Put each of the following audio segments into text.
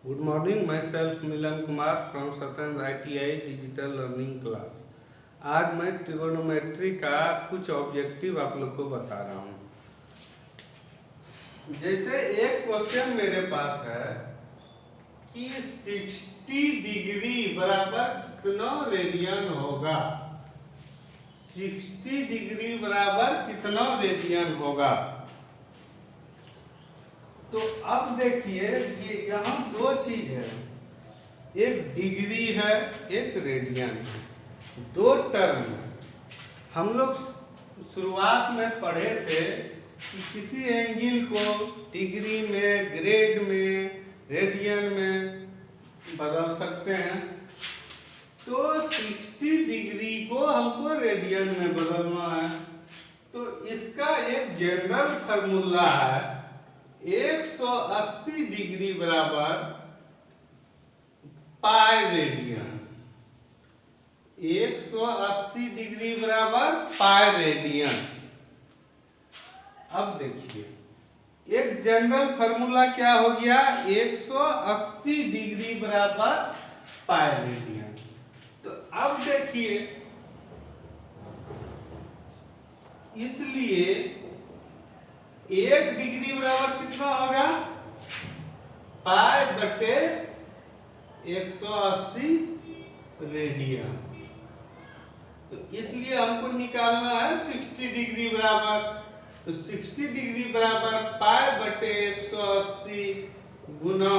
Good morning, myself Milan Kumar from Satyam ITI Digital Learning Class। आज मैं trigonometry का कुछ ऑब्जेक्टिव आप लोग को बता रहा हूँ। जैसे एक क्वेश्चन मेरे पास है कि 60 डिग्री बराबर कितना रेडियन होगा। 60 डिग्री बराबर कितना रेडियन होगा। तो अब देखिए ये यहाँ दो चीज है, एक डिग्री है एक रेडियन है, दो टर्म है। हम लोग शुरुआत में पढ़े थे कि किसी एंगल को डिग्री में, ग्रेड में, रेडियन में बदल सकते हैं। तो 60 डिग्री को हमको रेडियन में बदलना है। तो इसका एक जनरल फार्मूला है, 180 डिग्री बराबर पाई रेडियन। 180 डिग्री बराबर पाई रेडियन। अब देखिए एक जनरल फार्मूला क्या हो गया, 180 डिग्री बराबर पाई रेडियन। तो अब देखिए इसलिए 1 डिग्री बराबर कितना होगा, पाई बटे 180 रेडियन। तो इसलिए हमको निकालना है 60 डिग्री बराबर। तो 60 डिग्री बराबर पाई बटे 180 गुना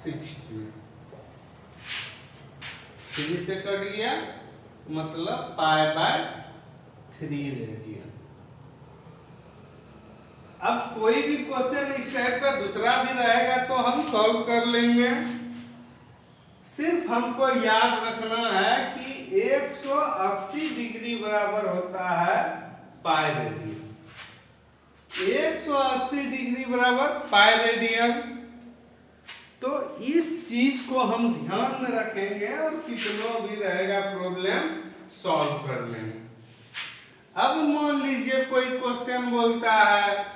60। 3 से कट गया, मतलब पाई बाय 3 रेडियन। अब कोई भी क्वेश्चन इस टाइप का दूसरा भी रहेगा तो हम सॉल्व कर लेंगे। सिर्फ हमको याद रखना है कि 180 डिग्री बराबर होता है पाई रेडियन। 180 डिग्री बराबर पाई रेडियन। तो इस चीज को हम ध्यान में रखेंगे और कितना भी रहेगा प्रॉब्लम सॉल्व कर लेंगे। अब मान लीजिए कोई क्वेश्चन बोलता है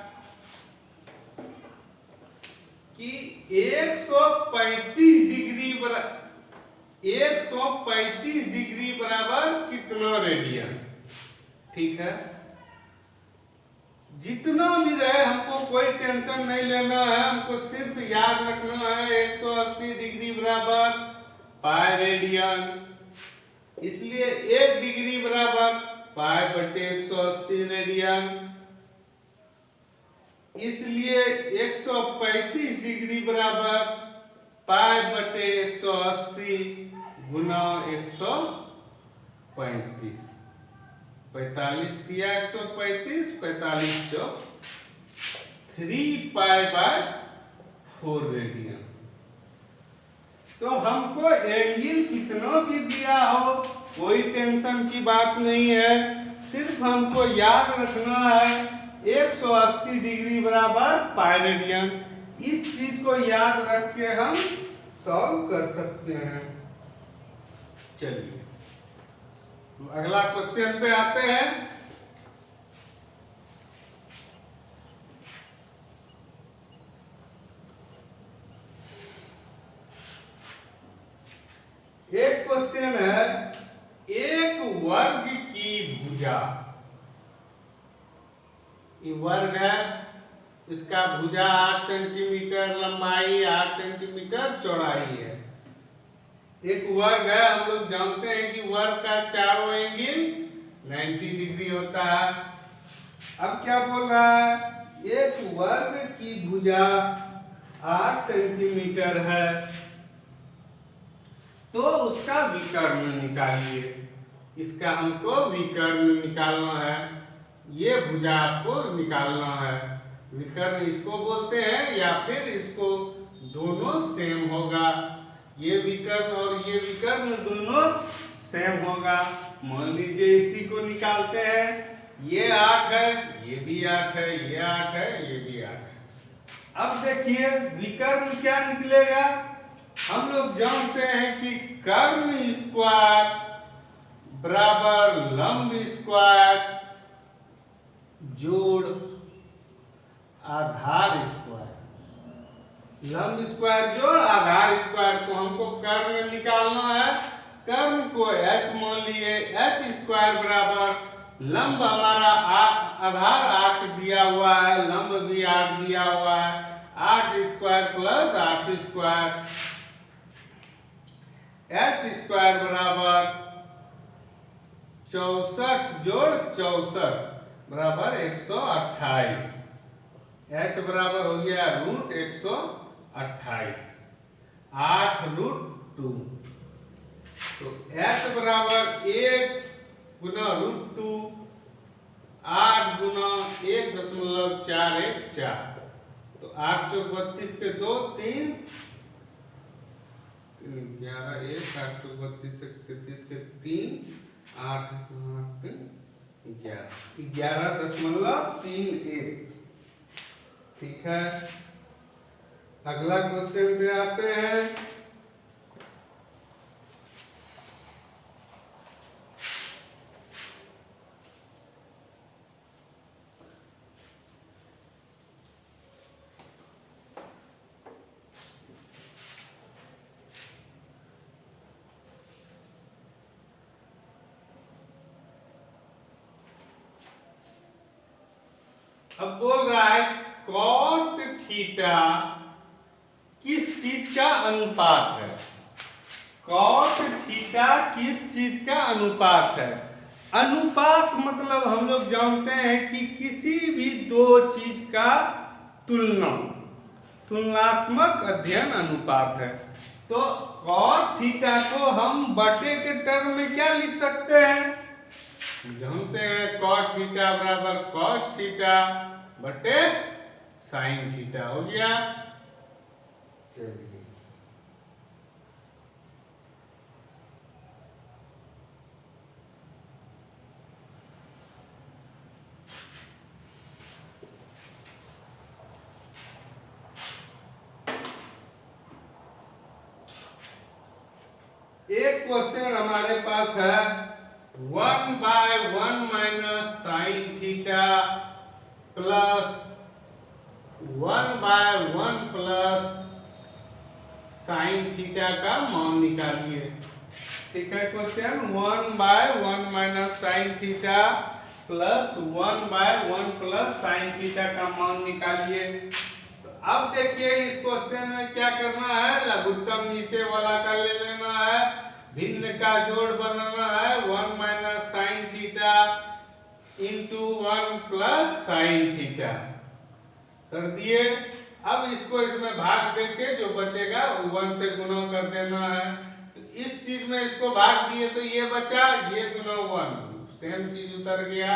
कि 135 डिग्री बराबर कितना रेडियन। ठीक है, जितना भी रहे हमको कोई टेंशन नहीं लेना है, हमको सिर्फ याद रखना है 180 डिग्री बराबर पाई रेडियन। इसलिए 1 डिग्री बराबर पाई बटे 180 रेडियन। इसलिए 135 डिग्री बराबर पाई बटे 180 गुना 135। 45 दिया 135, 45 चौक 3 पाई बाय 4 रेडियन। तो हमको एंगल कितना भी दिया हो कोई टेंशन की बात नहीं है, सिर्फ हमको याद रखना है 180 डिग्री बराबर पाई रेडियन। इस चीज को याद रख के हम सॉल्व कर सकते हैं। चलिए अगला क्वेश्चन पे आते हैं। एक क्वेश्चन है, एक वर्ग की भुजा, ये वर्ग है, इसका भुजा 8 सेंटीमीटर लंबाई, 8 सेंटीमीटर चौड़ाई है। एक वर्ग है, हम लोग जानते हैं कि वर्ग का चारों एंगल 90 डिग्री होता है। अब क्या बोल रहा है, एक वर्ग की भुजा 8 सेंटीमीटर है, तो उसका विकर्ण निकालिए। इसका हमको विकर्ण निकालना है, ये भुजा आपको निकालना है। विकर्ण इसको बोलते हैं, या फिर इसको दोनों सेम होगा, ये विकर्ण और ये विकर्ण दोनों सेम होगा। मान लीजिए इसी को निकालते हैं, ये 8 है, ये भी 8 है, ये 8 है, ये भी 8 है। अब देखिए विकर्ण क्या निकलेगा, हम लोग जानते हैं कि कर्ण स्क्वायर बराबर लंब स्क्वायर जोड़ आधार स्क्वायर। लंब स्क्वायर जोड़ आधार स्क्वायर। तो हमको कर्ण निकालना है। कर्ण को h मान लिए। h स्क्वायर बराबर लंब हमारा आधार 8 दिया हुआ है, लंब भी 8 दिया हुआ है। 8 square plus 8 square, h square बराबर 64 जोड़ 64 बराबर 128। h बराबर हो गया √128, 8√2। तो h बराबर 1 गुना √2, 8 गुना 1.414। तो 8 चौक 32 के 2, 3 11 1, 8 चौक 32 के 3, 8 11.31। ठीक है, अगला क्वेश्चन पे आते हैं। अब बोल रहा है कॉट थीटा किस चीज का अनुपात है। कॉट थीटा किस चीज का अनुपात है। अनुपात मतलब हम लोग जानते हैं कि किसी भी दो चीज का तुलना, तुलनात्मक अध्ययन अनुपात है। तो कॉट थीटा को हम बटे के टर्म में क्या लिख सकते हैं। जानते हैं कॉट थीटा बराबर कॉस थीटा बटे साइन थीटा हो गया। चलिए एक क्वेश्चन हमारे पास है 1/1 minus sine theta plus 1/1 plus sine theta का मान निकालिए। ठीक है, question 1/1 minus sine theta plus 1/1 plus sine theta का मान निकालिए। तो अब देखिए इस क्वेश्चन में क्या करना है, लघुत्तम नीचे वाला का ले लेना है, भिन्न का जोड़ बनाना है। 1 minus sine theta into 1 plus sine theta कर दिए। अब इसको इसमें भाग देके जो बचेगा 1 से गुना कर देना है। तो इस चीज में इसको भाग दिए तो ये बचा, ये गुना 1, सेम चीज उतर गया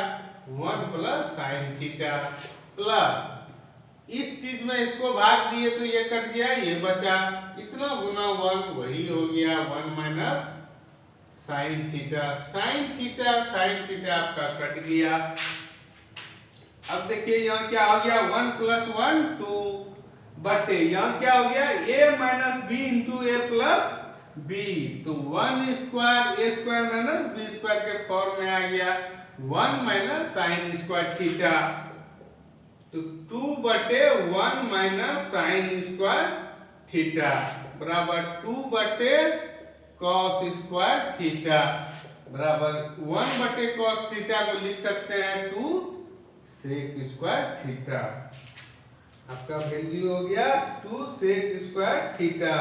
1 प्लस साइन थीटा, प्लस इस चीज में इसको भाग दिए तो ये कट गया, ये बचा, इतना गुना 1 वही हो गया 1 minus sine theta. Sine theta आपका कट गया। अब देखिए यहाँ क्या हो गया, 1 प्लस 1 2 बटे यहाँ क्या हो गया a minus b into a plus b. तो 1 square a square minus b square के फॉर्म में आ गया 1 माइनस साइन स्क्वायर थीटा। तो 2 बटे 1 माइनस साइन स्क्वायर थीटा बराबर 2 बटे कॉस स्क्वायर थीटा बराबर 1 बटे कॉस थीटा को लिख सकते हैं 2 सेक स्क्वायर थीटा। आपका वैल्यू हो गया 2 सेक स्क्वायर थीटा।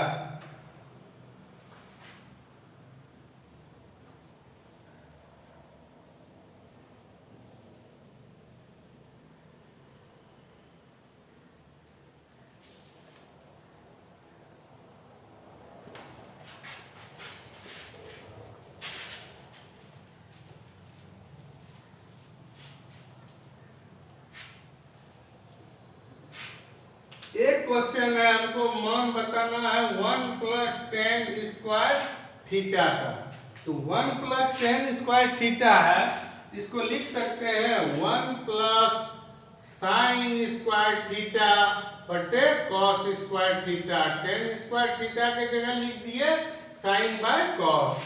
एक क्वेश्चन है, हमको मान बताना है 1 प्लस टेन स्क्वायर थीटा का। तो 1 प्लस टेन स्क्वायर थीटा है, इसको लिख सकते हैं 1 प्लस साइन स्क्वायर थीटा बटे cos square theta. Ten square theta के जगह लिख दिए साइन बाय कॉस।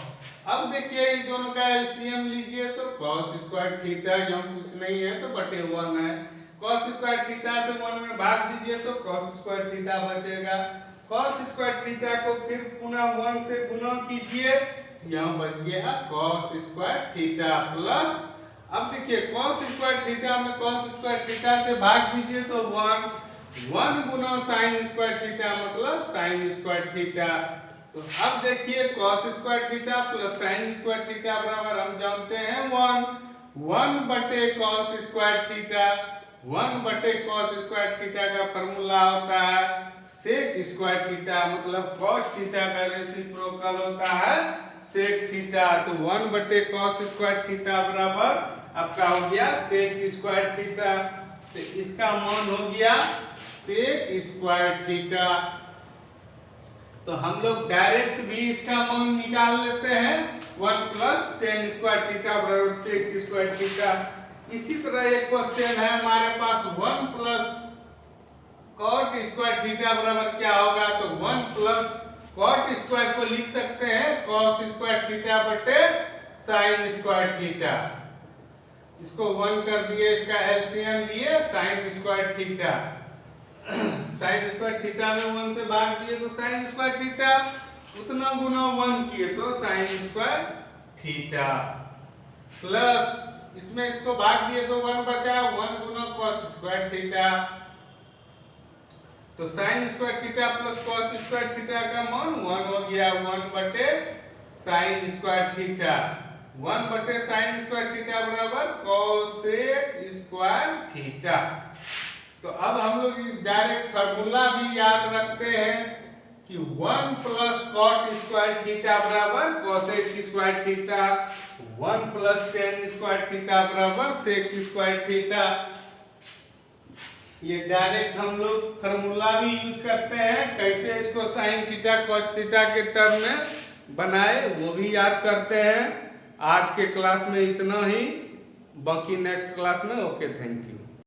अब देखिए इस दोनों का एलसीएम लीजिए तो कॉस स्क्वायर थीटा, यहाँ कुछ नहीं है तो बटे 1 है, कॉस स्क्वायर थीटा से 1 में भाग दीजिए तो कॉस स्क्वायर थीटा बचेगा। कॉस स्क्वायर थीटा को फिर पुनः 1 से गुणा कीजिए, यहाँ बच गया कॉस स्क्वायर थीटा प्लस, अब देखिए कॉस स्क्वायर थीटा में कॉस स्क्वायर थीटा से भाग दीजिए तो 1 गुना साइन स्क्वायर थीटा मतलब साइन स्क्वायर थीटा। तो अब देखिए cos square theta plus sine square theta बराबर हम जानते हैं 1 बटे कॉस स्क्वायर थीटा। 1 बटे कॉस स्क्वायर थीटा का फॉर्मूला होता है सेक स्क्वायर थीटा, मतलब कॉस थीटा का रेसिप्रोकल होता है सेक थीटा। तो 1 बटे कॉस स्क्वायर थीटा बराबर आपका हो गया सेक स्क्वायर थीटा। तो इसका मान हो गया सेक स्क्वायर थीटा। तो हम लोग डायरेक्ट भी इसका मान निकाल लेते हैं 1 प्लस टेन स्क्वायर थीटा बराबर सेक स्क्वायर थीटा। इसी तरह एक क्वेश्चन है हमारे पास 1 प्लस कॉट स्क्वायर थीटा बराबर क्या होगा, तो 1 प्लस कॉट स्क्वायर को लिख सकते हैं कॉस स्क्वायर थीटा बटे साइन स्क्वायर थीटा। इसको 1 कर दिए, इसका एलसीएम लिए sine square theta. Sine square theta में 1 से भाग दिए तो साइन स्क्वायर थीटा, उतना गुना 1 किए तो साइन स्क्वायर थीटा प्लस इसमें इसको भाग दिए तो 1 बचा, 1 गुना कॉस स्क्वायर थीटा। तो sine square theta plus cos square theta का मान 1 हो गया, 1 बटे साइन स्क्वायर थीटा। 1 बटे साइन स्क्वायर थीटा बराबर कोसेक स्क्वायर थीटा। तो अब हम लोग डायरेक्ट फार्मूला भी याद रखते हैं कि 1 प्लस कॉट स्क्वायर थीटा बराबर cosec square theta, 1 plus ten square theta बराबर सेक स्क्वायर थीटा। ये डायरेक्ट हम लोग फार्मूला भी यूज करते हैं, कैसे इसको साइन थीटा कॉस थीटा के टर्म में बनाए वो भी याद करते हैं। आज के क्लास में इतना ही, बाकी नेक्स्ट क्लास में। Okay, thank you.